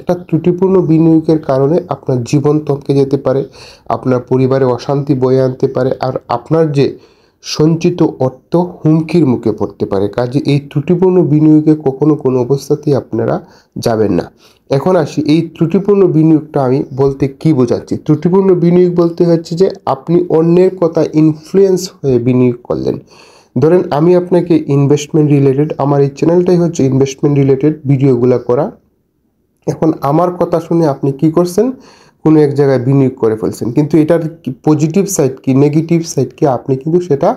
একটা ত্রুটিপূর্ণ বিনিয়োগের কারণে আপনার জীবন থমকে যেতে পারে, আপনার পরিবারে অশান্তি বয়ে আনতে পারে, আর আপনার যে সঞ্চিত অর্থ হুমকির মুখে পড়তে পারে। কাজে এই ত্রুটিপূর্ণ বিনিয়োগে কখনো কোনো অবস্থাতেই আপনারা যাবেন না। এখন আসি এই ত্রুটিপূর্ণ বিনিয়োগটা আমি বলতে কি বোঝাচ্ছি। ত্রুটিপূর্ণ বিনিয়োগ বলতে হচ্ছে যে আপনি অন্যের কথা ইনফ্লুয়েন্স হয়ে বিনিয়োগ করলেন। ধরেন আমি আপনাকে ইনভেস্টমেন্ট রিলেটেড, আমার এই চ্যানেলটাই হচ্ছে ইনভেস্টমেন্ট রিলেটেড ভিডিওগুলো করা। এখন আমার কথা শুনে আপনি কি করছেন, কোনো এক জায়গায় বিনিয়োগ করে ফেলছেন, কিন্তু এটার পজিটিভ সাইড কি নেগেটিভ সাইড কি আপনি কিন্তু সেটা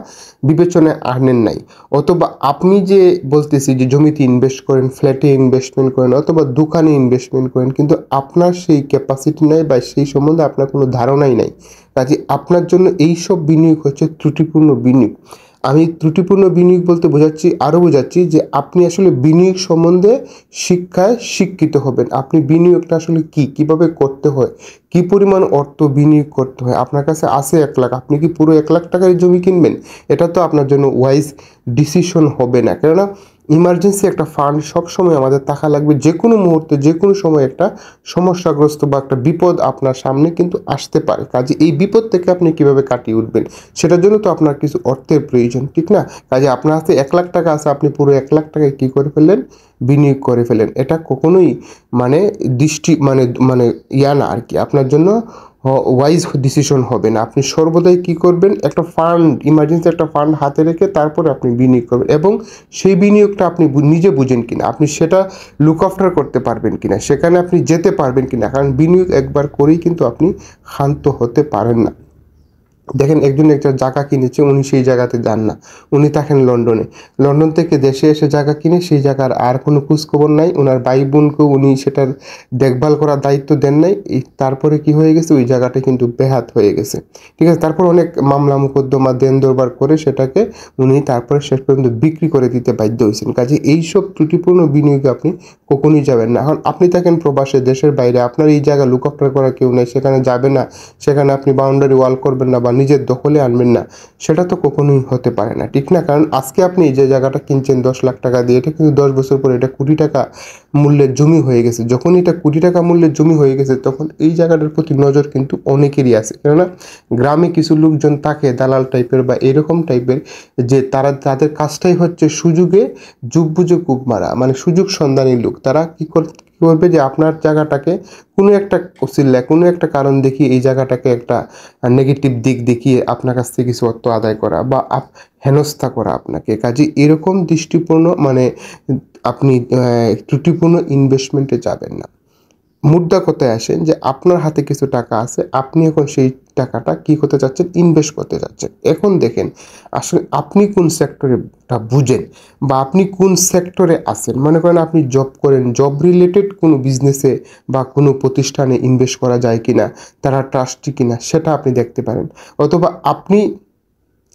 বিবেচনায় আনেন নাই। অথবা আপনি যে বলতেছি যে জমিতে ইনভেস্ট করেন, ফ্ল্যাটে ইনভেস্টমেন্ট করেন, অথবা দোকানে ইনভেস্টমেন্ট করেন, কিন্তু আপনার সেই ক্যাপাসিটি নাই বা সেই সম্বন্ধে আপনার কোনো ধারণাই নাই। কাজে আপনার জন্য এই সব বিনিয়োগ হচ্ছে ত্রুটিপূর্ণ বিনিয়োগ। আমি ত্রুটিপূর্ণ বিনিয়োগ বলতে বোঝাচ্ছি যে আপনি আসলে বিনিয়োগ সম্বন্ধে শিক্ষায় শিক্ষিত হবেন। আপনি বিনিয়োগটা আসলে কিভাবে করতে হয়, কি পরিমাণ অর্থ বিনিয়োগ করতে হয়। আপনার কাছে আছে 1 লাখ, আপনি কি পুরো 1 লাখ টাকার জমি কিনবেন? এটা তো আপনার জন্য ওয়াইজ ডিসিশন হবে না। কেননা ইমার্জেন্সি একটা ফান্ড সবসময় আমাদের থাকা লাগবে। যে কোনো মুহূর্তে যে কোনো সময় একটা সমস্যাগ্রস্ত বা একটা বিপদ আপনার সামনে কিন্তু আসতে পারে। কাজে এই বিপদ থেকে আপনি কিভাবে কাটিয়ে উঠবেন, সেটার জন্য তো আপনার কিছু অর্থের প্রয়োজন, ঠিক না? কাজে আপনার হাতে 1 লাখ টাকা আছে, আপনি পুরো 1 লাখ টাকায় কী করে ফেললেন, বিনিয়োগ করে ফেলেন। এটা কখনোই মানে মানে ইয়া না আর কি, আপনার জন্য ওয়াইজ ডিসিশন হবে না। আপনি সর্বদাই কি করবেন, একটা ফান্ড, ইমার্জেন্সি একটা ফান্ড হাতে রেখে তারপরে আপনি বিনিয়োগ করবেন, এবং সেই বিনিয়োগটা আপনি নিজে বুঝেন কিনা, আপনি সেটা লুক আফটার করতে পারবেন কিনা, সেখানে আপনি যেতে পারবেন কিনা। কারণ বিনিয়োগ একবার করেই কিন্তু আপনি ক্ষান্ত হতে পারেন না। দেখেন একজন একটা জায়গা কিনেছে, উনি সেই জায়গাতে যান না, উনি থাকেন লন্ডনে। লন্ডন থেকে দেশে এসে জায়গা কিনে সেই জায়গার আর কোনো খোঁজখবর নাই, ওনার ভাই বোনকেও উনি সেটার দেখভাল করার দায়িত্ব দেন নাই। তারপরে কি হয়ে গেছে, ওই জায়গাটা কিন্তু বেহাত হয়ে গেছে, ঠিক আছে? তারপর অনেক মামলা মোকদ্দমা দেন দরবার করে সেটাকে উনি তারপরে শেষ পর্যন্ত বিক্রি করে দিতে বাধ্য হয়েছেন। কাজে এইসব ত্রুটিপূর্ণ বিনিয়োগে আপনি কখনোই যাবেন না। এখন আপনি থাকেন প্রবাসে, দেশের বাইরে, আপনার এই জায়গা লুক আফটার করার কেউ নেই, সেখানে যাবে না, সেখানে আপনি বাউন্ডারি ওয়াল করবেন না বা নিজের দখলে আনবেন না, সেটা তো কখনোই হতে পারে না, ঠিক না? কারণ আজকে আপনি যে জায়গাটা কিনছেন 10 লাখ টাকা দিয়ে, এটা কিন্তু 10 বছর পরে এটা কোটি টাকা মূল্যের জমি হয়ে গেছে। যখন এটা কোটি টাকা মূল্যের জমি হয়ে গেছে, তখন এই জায়গাটার প্রতি নজর কিন্তু অনেকেরই আছে। কেননা গ্রামে কিছু লোকজন থাকে দালাল টাইপের বা এরকম টাইপের, যে তাদের কাজটাই হচ্ছে সুযোগে যুগ বুঝে কূপ মারা, মানে সুযোগ সন্ধানী লোক। তারা কি করবে, যে আপনার জায়গাটাকে কোনো একটা অসিল্লা, কোনো একটা কারণ দেখিয়ে এই জায়গাটাকে একটা নেগেটিভ দিক দেখিয়ে আপনার কাছ থেকে কিছু অর্থ আদায় করা বা হেনস্থা করা আপনাকে। কাজে এরকম দৃষ্টিপূর্ণ মানে আপনি ত্রুটিপূর্ণ ইনভেস্টমেন্টে যাবেন না। মুদ্রা কথায় আসেন যে আপনার হাতে কিছু টাকা আছে, আপনি এখন সেই টাকাটা কি করতে চাচ্ছেন, ইনভেস্ট করতে চাচ্ছেন। এখন দেখেন আসলে আপনি কোন সেক্টরেটা বুঝেন বা আপনি কোন সেক্টরে আছেন। মনে করেন আপনি জব করেন, জব রিলেটেড কোনো বিজনেসে বা কোনো প্রতিষ্ঠানে ইনভেস্ট করা যায় কিনা, তারা ট্রাস্টি কিনা, সেটা আপনি দেখতে পারেন। অথবা আপনি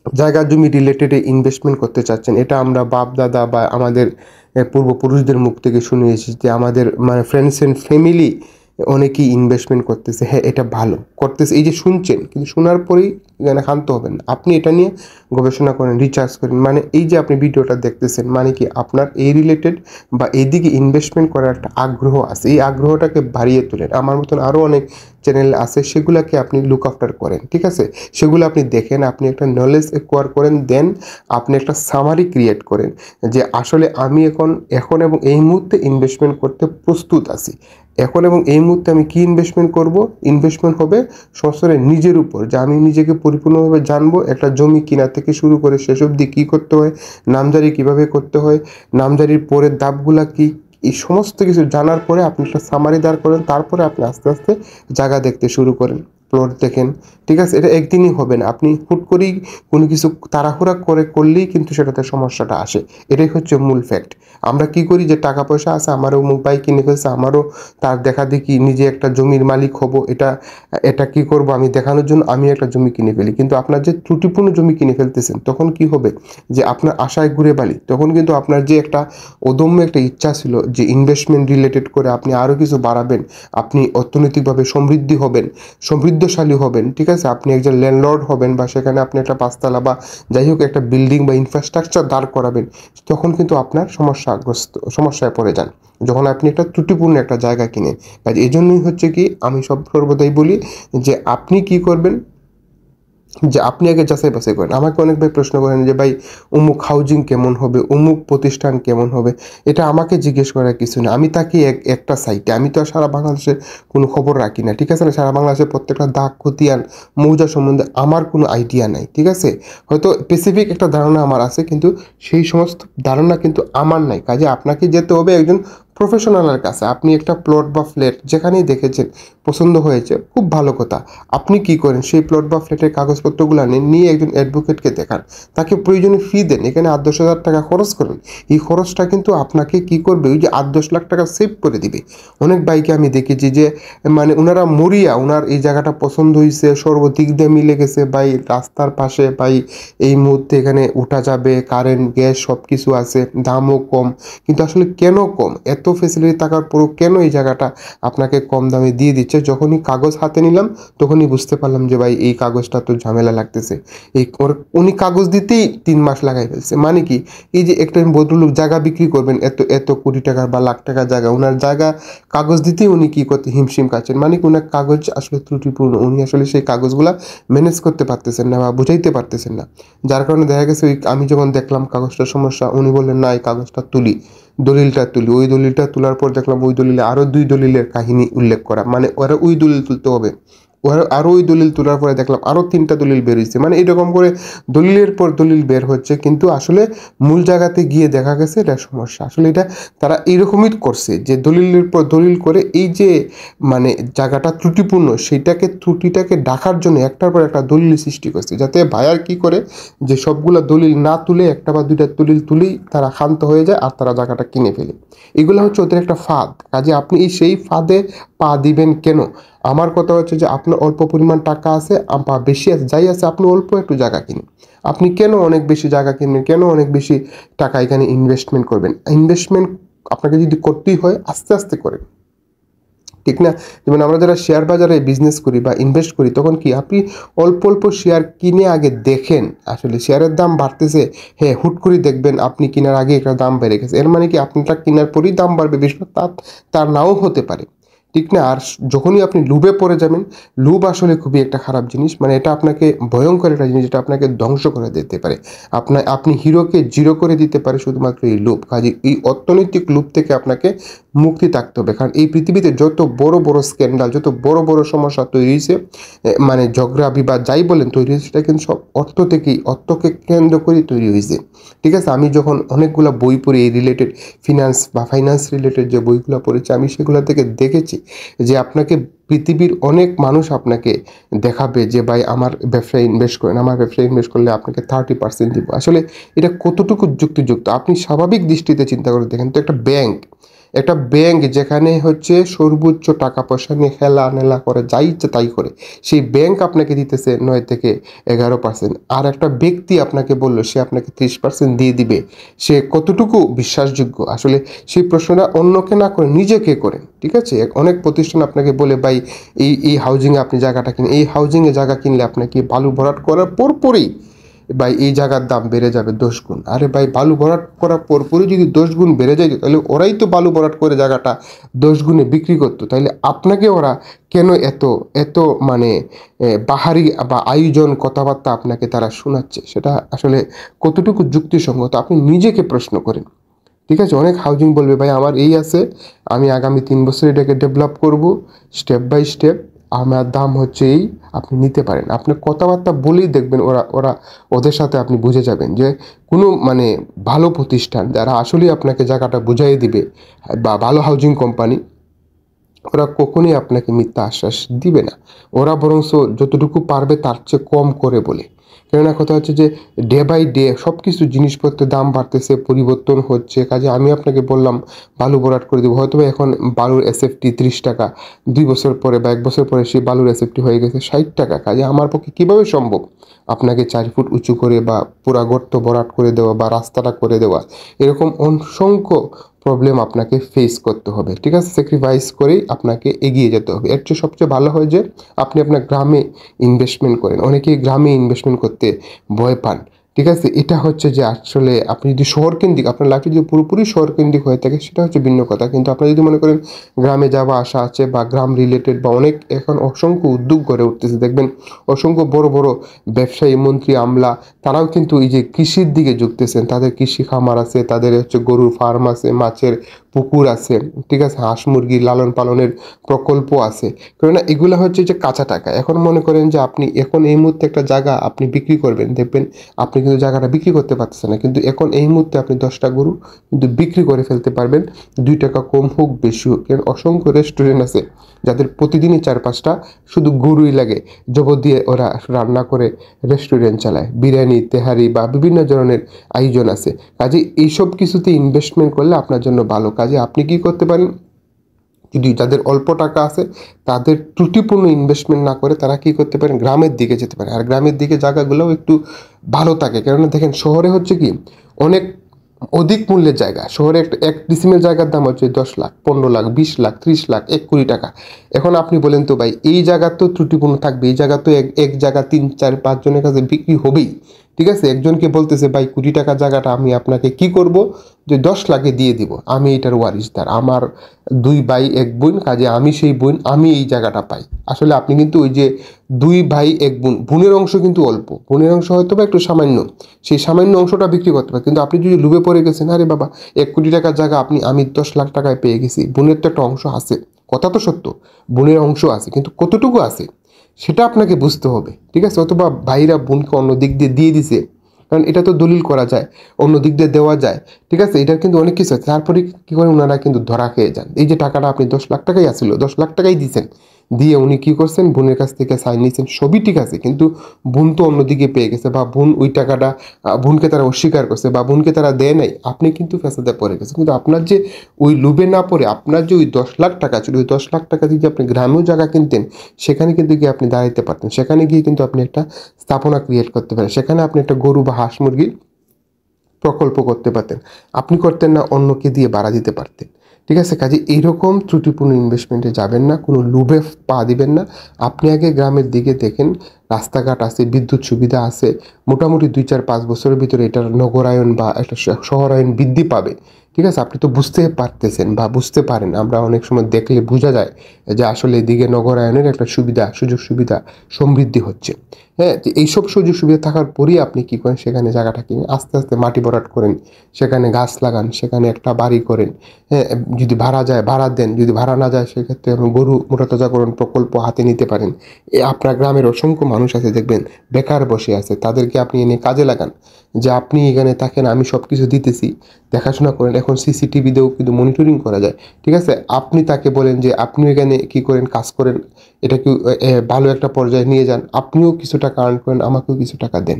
জায়গা জমি রিলেটেড ইনভেস্টমেন্ট করতে চাচ্ছেন, এটা আমরা বাপ দাদা বা আমাদের পূর্বপুরুষদের মুখ থেকে শুনে এসেছি যে আমাদের মানে ফ্রেন্ডস অ্যান্ড ফ্যামিলি অনেকেই ইনভেস্টমেন্ট করতেছে। হ্যাঁ, এটা ভালো করতেছে, এই যে শুনছেন, কিন্তু শোনার পরেই যেন ক্ষান্ত হবেন না। আপনি এটা নিয়ে গবেষণা করেন, রিসার্চ করেন। মানে এই যে আপনি ভিডিওটা দেখতেছেন, মানে কি আপনার এই রিলেটেড বা এইদিকে ইনভেস্টমেন্ট করার একটা আগ্রহ আছে, এই আগ্রহটাকে বাড়িয়ে তোলেন। আমার মতন আরও অনেক চ্যানেল আছে, সেগুলোকে আপনি লুক আফটার করেন, ঠিক আছে? সেগুলো আপনি দেখেন, আপনি একটা নলেজ অ্যাকোয়ার করেন, দেন আপনি একটা সামারি ক্রিয়েট করেন যে আসলে আমি এখন এবং এই মুহূর্তে ইনভেস্টমেন্ট করতে প্রস্তুত আছি। এখন এবং এই মুহূর্তে আমি কি ইনভেস্টমেন্ট করব, ইনভেস্টমেন্ট হবে সরাসরি নিজের উপর, যে আমি নিজেকে পরিপূর্ণভাবে জানবো। একটা জমি কেনা থেকে শুরু করে শেষ অবধি কী করতে হয়, নামজারি কিভাবে করতে হয়, নামজারির পরের ধাপগুলা কী, এই সমস্ত কিছু জানার পরে আপনি একটা সামারি দাঁড় করেন। তারপরে আপনি আস্তে আস্তে জায়গা দেখতে শুরু করেন, প্লট দেখেন, ঠিক আছে? এটা একদিনই হবে না, আপনি হুট করেই কোনো কিছু তাড়াহুড়া করলেই কিন্তু সেটাতে সমস্যাটা আসে। এটাই হচ্ছে মূল ফ্যাক্ট। আমরা কি করি, যে টাকা পয়সা আছে, আমারও অমুক ভাই কিনে ফেলছে, আমারও তার দেখা দেখি নিজে একটা জমির মালিক হব, এটা কি করব আমি দেখানোর জন্য আমি একটা জমি কিনে ফেলি। কিন্তু আপনার যে ত্রুটিপূর্ণ জমি কিনে ফেলতেছেন, তখন কি হবে, যে আপনার আশায় ঘুরে বালি। তখন কিন্তু আপনার যে একটা অদম্য একটা ইচ্ছা ছিল যে ইনভেস্টমেন্ট রিলেটেড করে আপনি আরও কিছু বাড়াবেন, আপনি অর্থনৈতিকভাবে সমৃদ্ধশালী হবেন, ঠিক আছে? আপনি একজন ল্যান্ডলর্ড হবেন, বা সেখানে আপনি একটা 5 তলা বা যাই হোক একটা বিল্ডিং বা ইনফ্রাস্ট্রাকচার দাঁড় করাবেন, তখন কিন্তু আপনার সমস্যায় পড়ে যান। যখন আপনি একটা ত্রুটিপূর্ণ একটা জায়গা কিনেন। কাজে এজন্যই হচ্ছে কি আমি সর্বদাই বলি যে আপনি কি করবেন, যে আপনি আগে যাচাই বাছাই করেন। আমাকে অনেক ভাই প্রশ্ন করেন যে ভাই অমুক হাউজিং কেমন হবে, অমুক প্রতিষ্ঠান কেমন হবে। এটা আমাকে জিজ্ঞেস করার কিছু না। আমি থাকি একটা সাইটে, আমি তো আর সারা বাংলাদেশের কোনো খবর রাখি না, ঠিক আছে না। সারা বাংলাদেশের প্রত্যেকটা দাগ খতিয়ান মৌজা সম্বন্ধে আমার কোনো আইডিয়া নাই, ঠিক আছে। হয়তো স্পেসিফিক একটা ধারণা আমার আছে, কিন্তু সেই সমস্ত ধারণা কিন্তু আমার নাই। কাজে আপনাকে যেতে হবে একজন প্রফেশনালের কাছে। আপনি একটা প্লট বা ফ্ল্যাট যেখানেই দেখেছেন পছন্দ হয়েছে, খুব ভালো কথা। আপনি কি করেন, সেই প্লট বা ফ্ল্যাটের কাগজপত্রগুলো নিয়ে একজন অ্যাডভোকেটকে দেখান, তাকে প্রয়োজনে ফি দেন, এখানে 8-10 হাজার টাকা খরচ করেন। এই খরচটা কিন্তু আপনাকে কি করবে, ওই যে 8-10 লাখ টাকা সেভ করে দিবে। অনেক বাইকে আমি দেখেছি যে মানে ওনারা মরিয়া, ওনার এই জায়গাটা পছন্দ হয়েছে, সর্বদিক দিয়ে মিলে গেছে ভাই, রাস্তার পাশে ভাই, এই মুহূর্তে এখানে উঠা যাবে, কারেন্ট গ্যাস সব কিছু আছে, দামও কম। কিন্তু আসলে কেন কম, এত ফেসিলিটি থাকার পরও কেন এই জায়গাটা আপনাকে কম দামে দিয়ে দিচ্ছে? যখনই কাগজ হাতে নিলাম তখনই বুঝতে পারলাম যে ভাই এই কাগজটা তো ঝামেলা লাগতেছে। উনি কাগজ দিতেই 3 মাস লাগাই ফেলছে। মানে কি, এই যে একটা ভদ্রলোক জায়গা বিক্রি করবেন এত এত কোটি টাকার বা লাখ টাকার জায়গা, ওনার জায়গা কাগজ দিতেই উনি কি করতে হিমশিম খাচ্ছেন। মানে কি, ওনার কাগজ আসলে ত্রুটিপূর্ণ, উনি আসলে সেই কাগজগুলা ম্যানেজ করতে পারতেছেন না বা বুঝাইতে পারতেছেন না। যার কারণে দেখা গেছে ওই আমি যখন দেখলাম কাগজটার সমস্যা, উনি বললেন না এই কাগজটা তুলি, দলিলটা তুলি। ওই দলিলটা তোলার পর দেখলাম ওই দলিলে আরও 2 দলিলের কাহিনী উল্লেখ করা, মানে ওরা ওই দলিল তুলতে হবে। ওরা আরও ওই দলিল তোলার পরে দেখলাম আরও 3টা দলিল বের হয়েছে। মানে এরকম করে দলিলের পর দলিল বের হচ্ছে, কিন্তু আসলে মূল জায়গাতে গিয়ে দেখা গেছে এটা সমস্যা। আসলে এটা তারা এইরকমই করছে যে দলিলের পর দলিল করে এই যে মানে জায়গাটা ত্রুটিপূর্ণ, সেইটাকে ত্রুটিটাকে ঢাকার জন্য একটার পর একটা দলিল সৃষ্টি করছে, যাতে বায়ার কি করে যে সবগুলা দলিল না তুলে একটা বা 2টা দলিল তুলেই তারা ক্ষান্ত হয়ে যায় আর তারা জায়গাটা কিনে ফেলে। এগুলো হচ্ছে ওদের একটা ফাঁদ। কাজে আপনি সেই ফাঁদে পা দিবেন কেন? আমার কথা হচ্ছে যে আপনার অল্প পরিমাণ টাকা আছে বা বেশি আছে, যাই আছে, আপনি অল্প একটু জায়গা কিনুন। আপনি কেন অনেক বেশি জায়গা কিনবেন, কেন অনেক বেশি টাকা এখানে ইনভেস্টমেন্ট করবেন? ইনভেস্টমেন্ট আপনাকে যদি করতেই হয় আস্তে আস্তে করেন, ঠিক না? যেমন আমরা যারা শেয়ার বাজারে বিজনেস করি বা ইনভেস্ট করি, তখন কি আপনি অল্প অল্প শেয়ার কিনে আগে দেখেন আসলে শেয়ারের দাম বাড়তেছে। হ্যাঁ, হুট করে দেখবেন আপনি কেনার আগে একটা দাম বেড়ে গেছে, এর মানে কি আপনারটা কেনার পরেই দাম বাড়বে, বেশিরভাগ তার নাও হতে পারে, ঠিক না? আর যখনই আপনি লুভে পড়ে যাবেন, লুভ আসলে খুবই একটা খারাপ জিনিস। মানে এটা আপনাকে ভয়ঙ্কর একটা জিনিস, যেটা আপনাকে ধ্বংস করে দিতে পারে। আপনি হিরোকে জিরো করে দিতে পারে শুধুমাত্র এই লোভ। কাজে এই অর্থনৈতিক লোভ থেকে আপনাকে মুক্তি থাকতে হবে। কারণ এই পৃথিবীতে যত বড় বড় স্ক্যান্ডাল, যত বড় বড় সমস্যা তৈরি হয়েছে, মানে ঝগড়া বিবাদ যাই বলেন তৈরি হয়েছে, সেটা কিন্তু সব অর্থ থেকেই, অর্থকে কেন্দ্র করেই তৈরি হয়েছে, ঠিক আছে। আমি যখন অনেকগুলো বই পড়ি এই রিলেটেড, ফাইন্যান্স রিলেটেড যে বইগুলো পড়েছি, আমি সেগুলো থেকে দেখেছি যে আপনাকে পৃথিবীর অনেক মানুষ আপনাকে দেখাবে যে ভাই আমার ব্যবসায় ইনভেস্ট করেন, আমার ব্যবসায় ইনভেস্ট করলে আপনাকে 30% দিব। আসলে এটা কতটুকু যুক্তিযুক্ত আপনি স্বাভাবিক দৃষ্টিতে চিন্তা করে দেখেন তো। একটা ব্যাংক যেখানে হচ্ছে সর্বোচ্চ টাকা পয়সা নিয়ে খেলা নেলা করে, যাই ইচ্ছে তাই করে, সেই ব্যাংক আপনাকে দিতেছে 9 থেকে 11%। আর একটা ব্যক্তি আপনাকে বললো সে আপনাকে 30% দিয়ে দিবে, সে কতটুকু বিশ্বাসযোগ্য? আসলে সেই প্রশ্নটা অন্যকে না করে নিজেকে করেন, ঠিক আছে। অনেক প্রতিষ্ঠান আপনাকে বলে ভাই এই হাউজিংয়ে আপনি জায়গাটা কিনে, এই হাউজিংয়ে জায়গা কিনলে আপনাকে বালু ভরাট করার পরপরই ভাই এই জায়গার দাম বেড়ে যাবে 10 গুণ। আরে ভাই, বালু ভরাট করার পরপরই যদি 10 গুণ বেড়ে যায়, তাহলে ওরাই তো বালু ভরাট করে জায়গাটা 10 গুণে বিক্রি করতো। তাইলে আপনাকে ওরা কেন এত এত মানে বাহারি বা আয়োজন কথাবার্তা আপনাকে তারা শোনাচ্ছে? সেটা আসলে কতটুকু যুক্তিসঙ্গত আপনি নিজেকে প্রশ্ন করেন, ঠিক আছে। অনেক হাউজিং বলবে ভাই আমার এই আছে, আমি আগামী 3 বছর এটাকে ডেভেলপ করব স্টেপ বাই স্টেপ, আমার দাম হচ্ছে এই, আপনি নিতে পারেন। আপনার কথাবার্তা বলেই দেখবেন ওরা ওদের সাথে আপনি বুঝে যাবেন যে কোনো মানে ভালো প্রতিষ্ঠান যারা আসলেই আপনাকে জায়গাটা বুঝাই দিবে বা ভালো হাউজিং কোম্পানি, ওরা কখনোই আপনাকে মিথ্যা আশ্বাস দিবে না। ওরা বরঞ্চ যতটুকু পারবে তার চেয়ে কম করে বলে। কেননা কথা হচ্ছে যে ডে বাই ডে সব কিছু জিনিসপত্রের দাম বাড়তেছে, পরিবর্তন হচ্ছে। কাজে আমি আপনাকে বললাম বালু ভরাট করে দেবো, হয়তো এখন বালুর এসএফটি 30 টাকা, 2 বছর পরে বা 1 বছর পরে সেই বালুর এসএফটি হয়ে গেছে 60 টাকা। কাজে আমার পক্ষে কীভাবে সম্ভব আপনাকে 4 ফুট উঁচু করে বা পুরা গর্ত ভরাট করে দেওয়া বা রাস্তাটা করে দেওয়া? এরকম অসংখ্য প্রবলেম আপনাকে ফেস করতে হবে, ঠিক আছে। স্যাক্রিফাইস করেই আপনাকে এগিয়ে যেতে হবে। এর চেয়ে সবচেয়ে ভালো হয় যে আপনি আপনার গ্রামে ইনভেস্টমেন্ট করেন। অনেকেই গ্রামে ইনভেস্টমেন্ট করতে ভয় পান, ঠিক আছে, এটা হচ্ছে যে আসলে আপনি যদি শহর কেন্দ্রিক, আপনার লাইফটি যদি পুরোপুরি শহর কেন্দ্রিক হয়ে থাকে সেটা হচ্ছে ভিন্ন কথা। কিন্তু আপনারা যদি মনে করেন গ্রামে যাওয়া আসা আছে বা গ্রাম রিলেটেড বা অনেক এখন অসংখ্য উদ্যোগ গড়ে উঠতেছে, দেখবেন অসংখ্য বড় বড় ব্যবসায়ী, মন্ত্রী, আমলা, তারাও কিন্তু এই যে কৃষির দিকে ঝুঁকতেছেন। তাদের কৃষি খামার আছে, তাদের হচ্ছে গরুর ফার্ম আছে, মাছের পুকুর আছে, ঠিক আছে, হাঁস মুরগি লালন পালনের প্রকল্প আছে। কেননা এগুলো হচ্ছে যে কাঁচা টাকা। এখন মনে করেন যে আপনি এখন এই মুহূর্তে একটা জায়গা আপনি বিক্রি করবেন, দেখবেন আপনি কিন্তু জায়গাটা বিক্রি করতে পারতেছেন না, কিন্তু এখন এই মুহূর্তে আপনি 10টা গরু কিন্তু বিক্রি করে ফেলতে পারবেন, 2 টাকা কম হোক বেশি হোক। কারণ অসংখ্য রেস্টুরেন্ট আছে যাদের প্রতিদিনই 4-5টা শুধু গরুই লাগে, জব দিয়ে ওরা রান্না করে রেস্টুরেন্ট চালায়, বিরিয়ানি, তেহারি বা বিভিন্ন ধরনের আয়োজন আছে। কাজে এইসব কিছুতে ইনভেস্টমেন্ট করলে আপনার জন্য ভালো। কাজে আপনি কি করতে পারেন, যদি যাদের অল্প টাকা আছে তাদের ত্রুটিপূর্ণ ইনভেস্টমেন্ট না করে তারা কি করতে পারেন, গ্রামের দিকে যেতে পারে। আর গ্রামের দিকে জায়গাগুলোও একটু ভালো থাকে, কেননা দেখেন শহরে হচ্ছে কি অনেক অধিক মূল্যের জায়গা। শহরে একটা 1 ডিসিমেল জায়গার দাম হচ্ছে 10 লাখ, 15 লাখ, 20 লাখ, 30 লাখ, 1 কোটি টাকা। এখন আপনি বলেন তো ভাই, এই জায়গা তো ত্রুটিপূর্ণ থাকবে, এই জায়গা তো এক এক জায়গা 3-4-5 জনের কাছে বিক্রি হবেই। ঠিক আছে, একজনকে বলতেছে ভাই কোটি টাকা জায়গাটা আমি আপনাকে কি করব, যে 10 লাখে দিয়ে দিব, আমি এটার ওয়ারিশদার, আমার 2 ভাই 1 বোন, কাজে আমি সেই বোন, আমি এই জায়গাটা পাই। আসলে আপনি কিন্তু ওই যে 2 ভাই 1 বোন, বোনের অংশ কিন্তু অল্প, বোনের অংশ হয়তো বা একটু সামান্য, সেই সামান্য অংশটা বিক্রি করতে পারে। কিন্তু আপনি যদি লুবে পড়ে গেছেন, আরে বাবা 1 কোটি টাকার জায়গা আমি 10 লাখ টাকায় পেয়ে গেছি, বোনের তো একটা অংশ আছে, কথা তো সত্য, বোনের অংশ আছে, কিন্তু কতটুকু আছে সেটা আপনাকে বুঝতে হবে। ঠিক আছে, অথবা ভাইরা বোনকে অন্য দিক দিয়ে দিয়ে দিছে, কারণ এটা তো দলিল করা যায়, অন্য দিক দিয়ে দেওয়া যায়। ঠিক আছে, এটার কিন্তু অনেক কিছু আছে। তারপরে কী করে ওনারা কিন্তু ধরা খেয়ে যান। এই যে টাকাটা আপনি 10 লাখ টাকাই আসছিল, 10 লাখ টাকাই দিয়েছেন, দিয়ে উনি কী করছেন, বোনের কাছ থেকে সাইন নিয়েছেন, সবই ঠিক আছে, কিন্তু বোন তো অন্যদিকে পেয়ে গেছে, বা বোন ওই টাকাটা বোনকে তারা অস্বীকার করছে, বা বোনকে তারা দেয় নাই, আপনি কিন্তু ফ্যাসাদে পড়ে গেছে। কিন্তু আপনার যে ওই লুবে না পড়ে আপনার যে ওই 10 লাখ টাকা ছিল, ওই 10 লাখ টাকা দিয়ে আপনি গ্রামেও জায়গা কিনতেন, সেখানে কিন্তু গিয়ে আপনি দাঁড়াইতে পারতেন, সেখানে গিয়ে কিন্তু আপনি একটা স্থাপনা ক্রিয়েট করতে পারেন, সেখানে আপনি একটা গরু বা হাঁস মুরগির প্রকল্প করতে পারতেন। আপনি করতেন না, অন্যকে দিয়ে বাড়া দিতে পারতেন। ঠিক আছে, কাজে এইরকম ত্রুটিপূর্ণ ইনভেস্টমেন্টে যাবেন না, কোনো লোভে পা দিবেন না। আপনি আগে গ্রামের দিকে দেখেন, রাস্তাঘাট আছে, বিদ্যুৎ সুবিধা আছে, মোটামুটি 2-4-5 বছরের ভিতরে এটার নগরায়ন বা একটা শহরায়ন বৃদ্ধি পাবে। ঠিক আছে, আপনি তো বুঝতে পারতেছেন বা বুঝতে পারেন, আমরা অনেক সময় দেখলে বোঝা যায় যে আসলে এদিকে নগরায়নের একটা সুবিধা, সুযোগ সুবিধা, সমৃদ্ধি হচ্ছে। হ্যাঁ, যে এইসব সুযোগ সুবিধা থাকার পরই আপনি কী করেন, সেখানে জায়গাটা কিনে আস্তে আস্তে মাটি ভরাট করেন, সেখানে গাছ লাগান, সেখানে একটা বাড়ি করেন। হ্যাঁ, যদি ভাড়া যায় ভাড়া দেন, যদি ভাড়া না যায় সেক্ষেত্রে আপনি গরু মোটাতাজাকরণ প্রকল্প হাতে নিতে পারেন। আপনার গ্রামের অসংখ্য মানুষ আছে দেখবেন বেকার বসে আছে, তাদেরকে আপনি এনে কাজে লাগান, যে আপনি এখানে থাকেন, আমি সব কিছু দিতেছি, দেখাশোনা করেন। এখন সিসিটিভিতেও কিন্তু মনিটরিং করা যায়। ঠিক আছে, আপনি তাকে বলেন যে আপনি এখানে কী করেন, কাজ করেন, এটাকে ভালো একটা পর্যায়ে নিয়ে যান, আপনিও কিছু টাকা আর্ন করেন, আমাকেও কিছু টাকা দেন।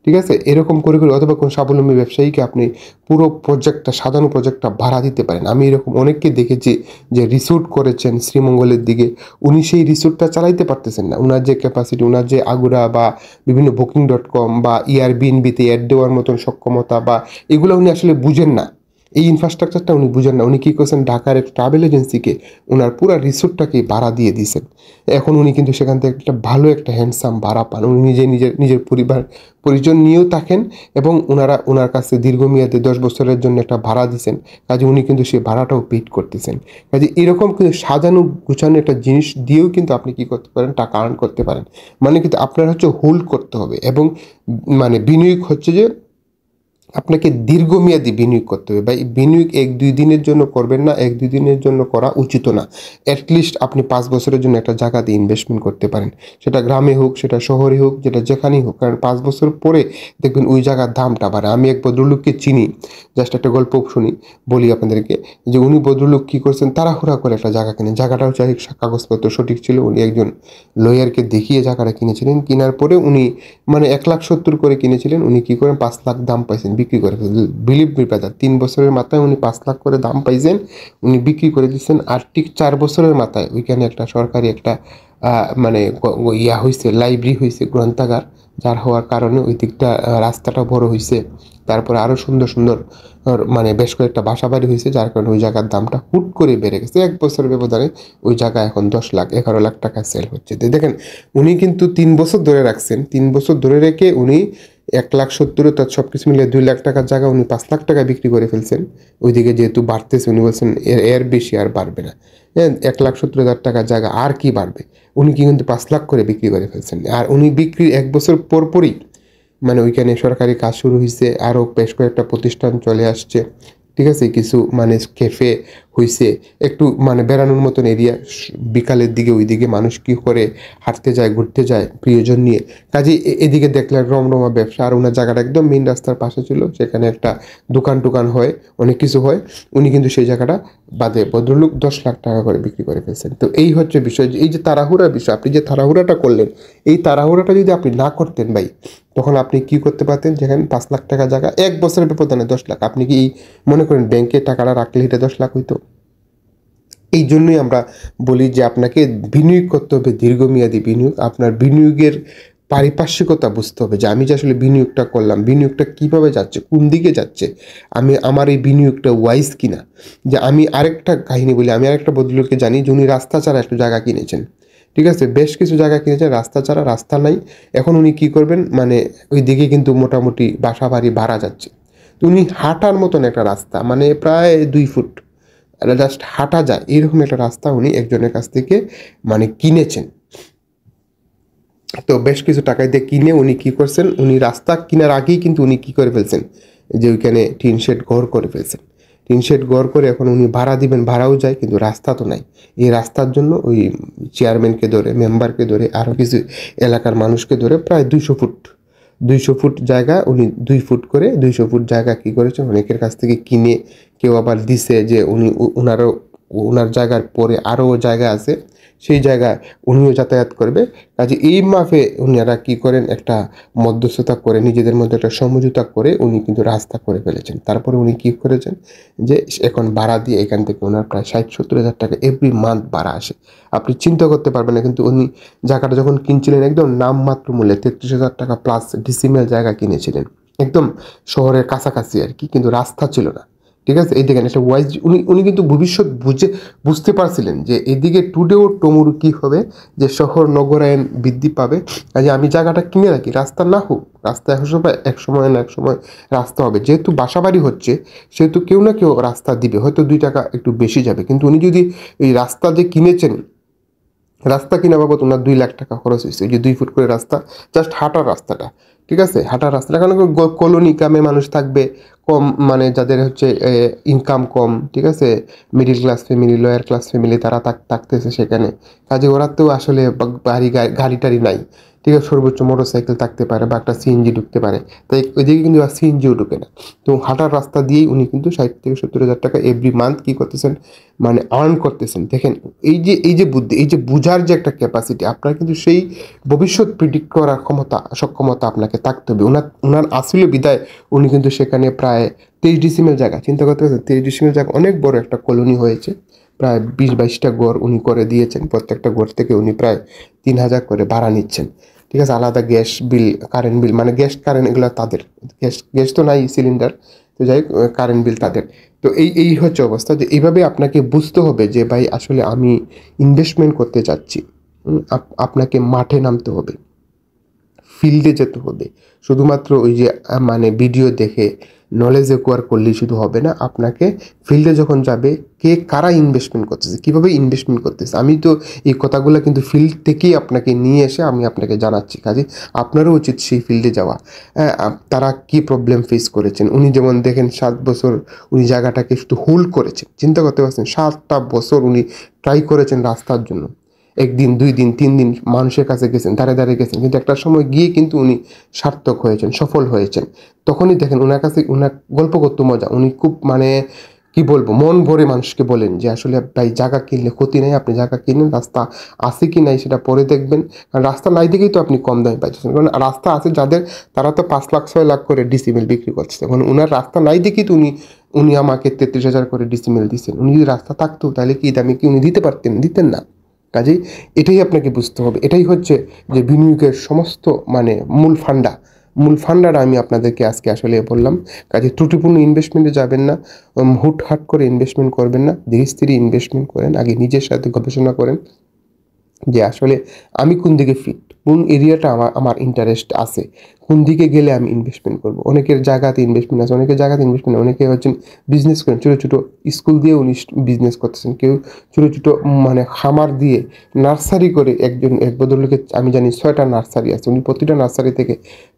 ঠিক আছে, এরকম করে করে অথবা কোনো স্বাবলম্বী ব্যবসায়ীকে আপনি পুরো প্রজেক্টটা, সাজানো প্রজেক্টটা ভাড়া দিতে পারেন। আমি এরকম অনেককে দেখেছি যে রিসোর্ট করেছেন শ্রীমঙ্গলের দিকে, উনি সেই রিসোর্টটা চালাইতে পারতেছেন না, ওনার যে ক্যাপাসিটি, ওনার যে আগুরা বা বিভিন্ন বুকিং.com বা এয়ারবিএনবিতে অ্যাড দেওয়ার মতন সক্ষমতা বা এগুলো উনি আসলে বুঝেন না, এই ইনফ্রাস্ট্রাকচারটা উনি বুঝেন না। উনি কী করছেন, ঢাকার একটা ট্রাভেল এজেন্সিকে ওনার পুরো রিসোর্টটাকে ভাড়া দিয়ে দিয়েছেন। এখন উনি কিন্তু সেখান থেকে একটা ভালো একটা হ্যান্ডসাম ভাড়া পান, উনি নিজের নিজের পরিবার পরিজন নিয়েও থাকেন, এবং ওনার কাছে দীর্ঘমেয়াদে 10 বছরের জন্য একটা ভাড়া দিয়েছেন, কাজে উনি কিন্তু সেই ভাড়াটাও পেড করতেছেন। কাজে এরকম কিন্তু সাজানো গুছানো একটা জিনিস দিয়েও কিন্তু আপনি কী করতে পারেন, টাকা আর্ন করতে পারেন। মানে কিন্তু আপনার হচ্ছে হোল্ড করতে হবে, এবং মানে বিনিয়োগ হচ্ছে যে আপনাকে দীর্ঘমেয়াদী বিনিয়োগ করতে হবে। বা এই বিনিয়োগ 1-2 দিনের জন্য করবেন না, 1-2 দিনের জন্য করা উচিত না। অ্যাটলিস্ট আপনি 5 বছরের জন্য একটা জায়গাতে ইনভেস্টমেন্ট করতে পারেন, সেটা গ্রামে হোক, সেটা শহরে হোক, যেটা যেখানেই হোক, কারণ 5 বছর পরে দেখবেন ওই জায়গার দামটা বাড়ে। আমি এক ভদ্রলোককে চিনি, জাস্ট একটা গল্প শুনি, বলি আপনাদেরকে, যে উনি ভদ্রলোক কী করছেন, তাড়াহুড়া করে একটা জায়গা কিনে, জায়গাটাও চাই কাগজপত্র সঠিক ছিল, উনি একজন লয়ারকে দেখিয়ে জায়গাটা কিনেছিলেন, কেনার পরে উনি মানে 1,70,000 করে কিনেছিলেন, উনি কী করেন 5 লাখ দাম পাইছেন, বিক্রি করে ফেলছেন। বিলিভ মি ব্রাদার, 3 বছরের মাথায় উনি 5 লাখ করে দাম পাইছেন, উনি বিক্রি করে দিচ্ছেন। আর ঠিক 4 বছরের মাথায় ওইখানে একটা সরকারি একটা মানে ইয়া হয়েছে, লাইব্রেরি হয়েছে, গ্রন্থাগার, যার হওয়ার কারণে ওই দিকটা রাস্তাটা বড় হয়েছে, তারপরে আরও সুন্দর সুন্দর মানে বেশ কয়েকটা বাসা বাড়ি হয়েছে, যার কারণে ওই জায়গার দামটা হুট করে বেড়ে গেছে। 1 বছরের ব্যবধানে ওই জায়গা এখন 10 লাখ 11 লাখ টাকা সেল হচ্ছে। তো দেখেন, উনি কিন্তু 3 বছর ধরে রাখছেন, 3 বছর ধরে রেখে উনি 1,70,000 তার সব কিছু মিলিয়ে 2 লাখ টাকার জায়গা উনি 5 লাখ টাকা বিক্রি করে ফেলছেন। ওইদিকে যেহেতু বাড়তেছে উনি বলছেন এর বেশি আর বাড়বে না। হ্যাঁ, 1,70,000 টাকার জায়গা আর কি বাড়বে, উনি কিন্তু 5 লাখ করে বিক্রি করে ফেলছেন। আর উনি বিক্রির 1 বছর পরই মানে ওইখানে সরকারি কাজ শুরু হয়েছে, আরও বেশ কয়েকটা প্রতিষ্ঠান চলে আসছে, ঠিক আছে, কিছু মানে ক্যাফে হইছে, একটু মানে বেড়ানোর মতন এরিয়া, বিকালের দিকে ওইদিকে মানুষ কি করে হাঁটতে যায়, ঘুরতে যায় প্রিয়জন নিয়ে। কাজে এদিকে দেখলেন রমরমা ব্যবসা। আর ওনার জায়গাটা একদম মেন রাস্তার পাশে ছিল, সেখানে একটা দোকান টোকান হয়, অনেক কিছু হয়। উনি কিন্তু সেই জায়গাটা বাদে ভদ্রলোক 10 লাখ টাকা করে বিক্রি করে ফেলছেন। তো এই হচ্ছে বিষয়, যে এই যে তাড়াহুড়ার বিষয়, আপনি যে তাড়াহুড়াটা করলেন, এই তাড়াহুড়াটা যদি আপনি না করতেন ভাই, তখন আপনি কি করতে পারতেন, যেখানে 5 লাখ টাকা জায়গা 1 বছরের ব্যবধানে 10 লাখ, আপনি কি মনে করেন ব্যাংকে টাকাটা রাখলে এটা 10 লাখ হইতো? এই জন্যই আমরা বলি যে আপনাকে বিনিয়োগ করতে হবে, দীর্ঘমেয়াদী বিনিয়োগ। আপনার বিনিয়োগের পারিপার্শ্বিকতা বুঝতে হবে, যে আমি যে আসলে বিনিয়োগটা করলাম, বিনিয়োগটা কিভাবে যাচ্ছে, কোন দিকে যাচ্ছে, আমি আমার এই বিনিয়োগটা ওয়াইজ কিনা। যে আমি আরেকটা কাহিনী বলি, আমি আরেকটা ভদ্রলোককে জানি যে উনি রাস্তা ছাড়া একটু জায়গা কিনেছেন, ঠিক আছে, বেশ কিছু জায়গা কিনেছেন রাস্তা ছাড়া, রাস্তা নাই। এখন উনি কি করবেন, মানে ওই দিকে কিন্তু মোটামুটি বাসা বাড়ি ভাড়া যাচ্ছে। তো উনি হাঁটার মতন একটা রাস্তা, মানে প্রায় 2 ফুট জাস্ট হাঁটা যায় এরকম একটা রাস্তা উনি একজনের কাছ থেকে মানে কিনেছেন। তো বেশ কিছু টাকা দিয়ে কিনে উনি কি করছেন, উনি রাস্তা কেনার আগেই কিন্তু উনি কি করে ফেলছেন, যে ওইখানে টিন শেড ঘর করে ফেলছেন। টিন শেড ঘর করে এখন উনি ভাড়া দিবেন, ভাড়াও যায়, কিন্তু রাস্তা তো নাই। এই রাস্তার জন্য ওই চেয়ারম্যানকে ধরে, মেম্বারকে ধরে, আরও কিছু এলাকার মানুষকে ধরে প্রায় 200 ফুট, 200 ফুট জায়গা উনি 2 ফুট করে 200 ফুট জায়গা কী করেছেন অনেকের কাছ থেকে কিনে, কেউ আবার দিছে যে উনি ওনারও ওনার জায়গার পরে আরও জায়গা আছে, সেই জায়গায় উনিও যাতায়াত করবে। কাজে এই মাপে উনারা কী করেন, একটা মধ্যস্থতা করে নিজেদের মধ্যে একটা সমঝোতা করে উনি কিন্তু রাস্তা করে ফেলেছেন। তারপরে উনি কী করেছেন, যে এখন ভাড়া দিয়ে এখান থেকে ওনার প্রায় 60-70 হাজার টাকা এভরি মান্থ ভাড়া আসে। আপনি চিন্তা করতে পারবেন না, কিন্তু উনি জায়গাটা যখন কিনছিলেন একদম নামমাত্র মূল্যে 33,000 টাকা প্লাস ডিসিমেল জায়গা কিনেছিলেন, একদম শহরের কাছাকাছি আর কি, কিন্তু রাস্তা ছিল না, ঠিক আছে। এই দেখেন একটা ওয়াইজ, উনি কিন্তু ভবিষ্যৎ বুঝতে পারছিলেন যে এদিকে টুডেও টুমুরু কী হবে, যে শহর নগরায়ন বৃদ্ধি পাবে। কাজে আমি জায়গাটা কিনে রাখি, রাস্তা না হোক, রাস্তা এক সময় না এক সময় রাস্তা হবে। যেহেতু বাসাবাড়ি হচ্ছে, সেহেতু কেউ না কেউ রাস্তা দিবে, হয়তো 2 টাকা একটু বেশি যাবে, কিন্তু উনি যদি এই রাস্তা যে কিনেছেন, রাস্তা কিনা বাবদ ওনার 2 লাখ টাকা খরচ হয়েছে, ওই যে 2 ফুট করে রাস্তা, জাস্ট হাঁটার রাস্তাটা, ঠিক আছে, হাঁটার রাস্তাটা। কারণ কলোনি কামে মানুষ থাকবে কম, মানে যাদের হচ্ছে ইনকাম কম, ঠিক আছে, middle class family, lower class family, তারা থাকতেছে সেখানে। কাজে ওরা তো আসলে গাড়ি টাড়ি নাই, ঠিক আছে, সর্বোচ্চ মোটর সাইকেল থাকতে পারে বা একটা সিএনজি ঢুকতে পারে, তাই ওইদিকে কিন্তু আর সিএনজিও ঢুকে না। তো হাঁটার রাস্তা দিয়েই উনি কিন্তু 60-70 হাজার টাকা এভরি মান্থ কী করতেছেন, মানে আর্ন করতেছেন। দেখেন এই যে বুদ্ধি, এই যে বুঝার যে একটা ক্যাপাসিটি, আপনার কিন্তু সেই ভবিষ্যৎ প্রিডিক্ট করার সক্ষমতা আপনাকে থাকতে হবে। ওনার আসলে বিদায় উনি কিন্তু সেখানে প্রায় 23 ডিসিমেল জায়গা, চিন্তা করতে পারছেন, 23 ডিসিমেল জায়গা অনেক বড় একটা কলোনি হয়েছে। প্রায় 20-22টা ঘর উনি করে দিয়েছেন, প্রত্যেকটা ঘর থেকে উনি প্রায় 3,000 করে ভাড়া নিচ্ছেন, ঠিক আছে। আলাদা গ্যাস বিল, কারেন্ট বিল, মানে গ্যাস কারেন্ট এগুলো তাদের, গ্যাস তো নাই, সিলিন্ডার, তো যাই হোক কারেন্ট বিল তাদের। তো এই হচ্ছে অবস্থা, যে এইভাবে আপনাকে বুঝতে হবে যে ভাই আসলে আমি ইনভেস্টমেন্ট করতে চাচ্ছি। আপনাকে মাঠে নামতে হবে, ফিল্ডে যেতে হবে। শুধুমাত্র ওই যে মানে ভিডিও দেখে নলেজ একোয়ার করলেই শুধু হবে না, আপনাকে ফিল্ডে যখন যাবে, কে কারা ইনভেস্টমেন্ট করতেছে, কীভাবে ইনভেস্টমেন্ট করতেছে, আমি তো এই কথাগুলো কিন্তু ফিল্ড থেকেই আপনাকে নিয়ে এসে আমি আপনাকে জানাচ্ছি। কাজে আপনারও উচিত সেই ফিল্ডে যাওয়া। হ্যাঁ, তারা কি প্রবলেম ফেস করেছেন। উনি যেমন দেখেন 7 বছর উনি জায়গাটাকে শুধু হোল্ড করেছেন, চিন্তা করতে পারছেন, 7টা বছর উনি ট্রাই করেছেন রাস্তার জন্য। 1 দিন 2 দিন 3 দিন মানুষের কাছে গেছেন, দাঁড়িয়ে গেছেন, কিন্তু একটা সময় গিয়ে কিন্তু উনি সার্থক হয়েছেন, সফল হয়েছেন। তখনই দেখেন ওনার কাছে, ওনার গল্প করতে মজা, উনি খুব মানে কি বলবো, মন ভরে মানুষকে বলেন যে আসলে ভাই জায়গা কিনলে ক্ষতি নেই, আপনি জায়গা কিনেন, রাস্তা আছে কি নাই সেটা পরে দেখবেন। কারণ রাস্তা নাই দেখেই তো আপনি কম দামে পাইছেন, কারণ রাস্তা আছে যাদের, তারা তো 5 লাখ 6 লাখ করে ডিসিমেল বিক্রি করছে। এখন ওনার রাস্তা নাই দেখেই তো উনি আমাকে 33,000 করে ডিসিমেল দিচ্ছেন। উনি যদি রাস্তা থাকতো তাহলে কি দামে কি উনি দিতেন না। কাজেই এটাই আপনাকে বুঝতে হবে, এটাই হচ্ছে যে বিনিয়োগের সমস্ত মানে মূল ফান্ডাটা আমি আপনাদেরকে আজকে আসলে বললাম। কাজে ত্রুটিপূর্ণ ইনভেস্টমেন্টে যাবেন না, হুটহাট করে ইনভেস্টমেন্ট করবেন না, ধীরে স্থিরে ইনভেস্টমেন্ট করেন, আগে নিজের সাথে গবেষণা করেন যে আসলে আমি কোন দিকে ফিট, কোন এরিয়াটা আমার ইন্টারেস্ট আছে, কোন দিকে গেলে আমি ইনভেস্টমেন্ট করব। অনেকের জায়গাতে ইনভেস্টমেন্ট আছে, অনেকের জায়গাতে ইনভেস্টমেন্ট, অনেকে হচ্ছেন বিজনেস করেন, ছোটো ছোটো স্কুল দিয়ে উনি বিজনেস করতেছেন, কেউ ছোটো ছোটো মানে খামার দিয়ে নার্সারি করে। এক ভদ্রলোকের আমি জানি 6টা নার্সারি আছে, উনি প্রতিটা নার্সারি থেকে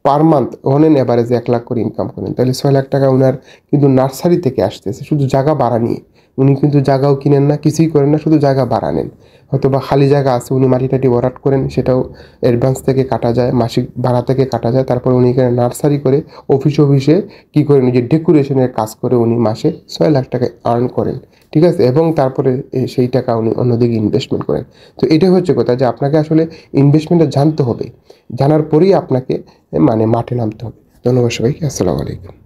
per month on an average 1 lakh করে ইনকাম করেন। তাহলে 6 লাখ টাকা ওনার কিন্তু নার্সারি থেকে আসতেছে, শুধু জায়গা ভাড়া নিয়ে। উনি কিন্তু জায়গাও কিনেন না, কিছুই করেন না, শুধু জায়গা ভাড়া নেন। হয়তো বা খালি জায়গা আছে, উনি মাটি টাটি ভরাট করেন, সেটাও অ্যাডভান্স থেকে কাটা যায়, মাসিক ভাড়া থেকে কাটা যায়। তারপর উনি এখানে নার্সারি করে অফিসে কী করেন, যে ডেকোরেশনের কাজ করে উনি মাসে 6 লাখ টাকা আর্ন করেন। ঠিক আছে, এবং তারপরে সেই টাকা উনি অন্যদিকে ইনভেস্টমেন্ট করেন। তো এটাই হচ্ছে কথা, যে আপনাকে আসলে ইনভেস্টমেন্টটা জানতে হবে, জানার পরেই আপনাকে মানে মাঠে নামতে হবে। ধন্যবাদ সবাইকে, আসসালামু আলাইকুম।